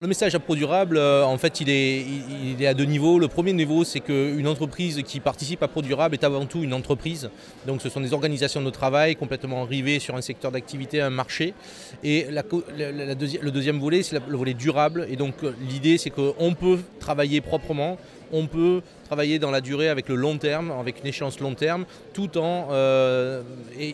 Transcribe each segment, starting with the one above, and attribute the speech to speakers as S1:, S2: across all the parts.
S1: Le message à Pro Durable, en fait, il est à deux niveaux. Le premier niveau, c'est qu'une entreprise qui participe à Pro Durable est avant tout une entreprise. Donc ce sont des organisations de travail complètement rivées sur un secteur d'activité, un marché. Et le deuxième volet, c'est le volet durable. Et donc l'idée, c'est qu'on peut travailler proprement, on peut travailler dans la durée avec le long terme, avec une échéance long terme, tout en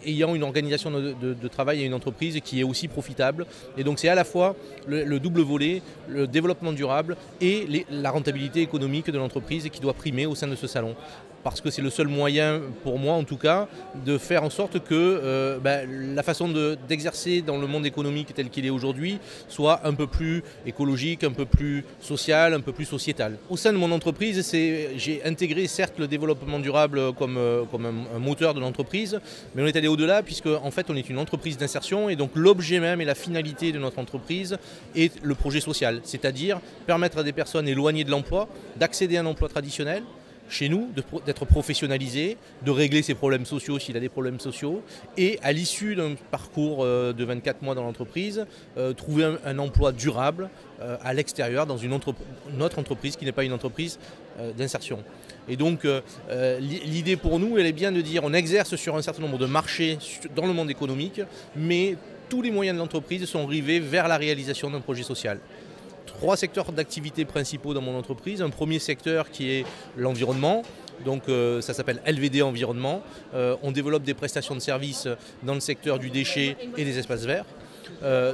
S1: ayant une organisation de travail et une entreprise qui est aussi profitable. Et donc c'est à la fois le double volet, le développement durable et la rentabilité économique de l'entreprise qui doit primer au sein de ce salon. Parce que c'est le seul moyen, pour moi en tout cas, de faire en sorte que la façon d'exercer dans le monde économique tel qu'il est aujourd'hui soit un peu plus écologique, un peu plus social, un peu plus sociétal. Au sein de mon entreprise, j'ai intégré certes le développement durable comme un moteur de l'entreprise, mais on est allé au-delà puisque en fait on est une entreprise d'insertion et donc l'objet même et la finalité de notre entreprise est le projet social, c'est-à-dire permettre à des personnes éloignées de l'emploi d'accéder à un emploi traditionnel chez nous, d'être professionnalisé, de régler ses problèmes sociaux s'il a des problèmes sociaux, et à l'issue d'un parcours de 24 mois dans l'entreprise, trouver un emploi durable à l'extérieur, dans une autre entreprise qui n'est pas une entreprise d'insertion. Et donc l'idée pour nous, elle est bien de dire on exerce sur un certain nombre de marchés dans le monde économique, mais tous les moyens de l'entreprise sont rivés vers la réalisation d'un projet social. Trois secteurs d'activité principaux dans mon entreprise. Un premier secteur qui est l'environnement. Donc ça s'appelle LVD Environnement. On développe des prestations de services dans le secteur du déchet et des espaces verts.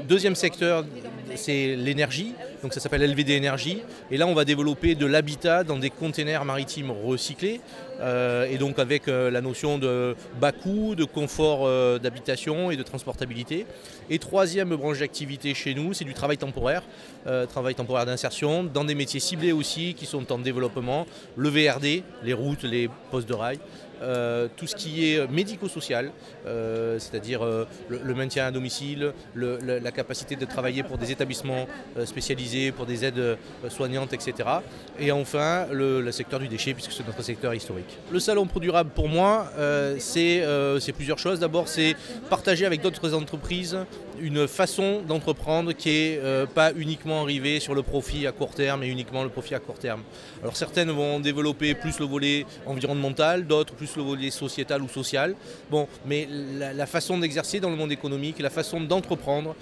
S1: Deuxième secteur, c'est l'énergie, donc ça s'appelle LVD Énergie. Et là, on va développer de l'habitat dans des containers maritimes recyclés. Et donc avec la notion de bas coût, de confort d'habitation et de transportabilité. Et troisième branche d'activité chez nous, c'est du travail temporaire d'insertion, dans des métiers ciblés aussi qui sont en développement, le VRD, les routes, les postes de rail. Tout ce qui est médico-social, c'est-à-dire le maintien à domicile, la capacité de travailler pour des établissements spécialisés, pour des aides soignantes, etc. Et enfin, le secteur du déchet, puisque c'est notre secteur historique. Le salon Pro Durable, pour moi, c'est plusieurs choses. D'abord, c'est partager avec d'autres entreprises une façon d'entreprendre qui n'est pas uniquement arrivée sur le profit à court terme et uniquement le profit à court terme. Alors certaines vont développer plus le volet environnemental, d'autres plus le volet sociétal ou social. Bon, mais la façon d'exercer dans le monde économique, la façon d'entreprendre,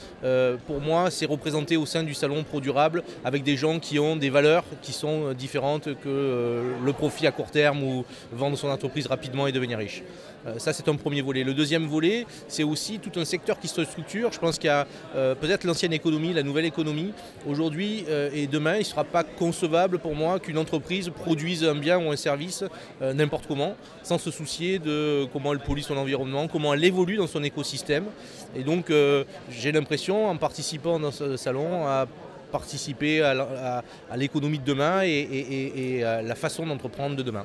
S1: pour moi, c'est représenté au sein du salon Pro Durable avec des gens qui ont des valeurs qui sont différentes que le profit à court terme ou vendre son entreprise rapidement et devenir riche. Ça, c'est un premier volet. Le deuxième volet, c'est aussi tout un secteur qui se structure. Je pense qu'il y a peut-être l'ancienne économie, la nouvelle économie. Aujourd'hui et demain, il ne sera pas concevable pour moi qu'une entreprise produise un bien ou un service n'importe comment, sans se soucier de comment elle pollue son environnement, comment elle évolue dans son écosystème. Et donc, j'ai l'impression, en participant dans ce salon, à participer à l'économie de demain et à la façon d'entreprendre de demain.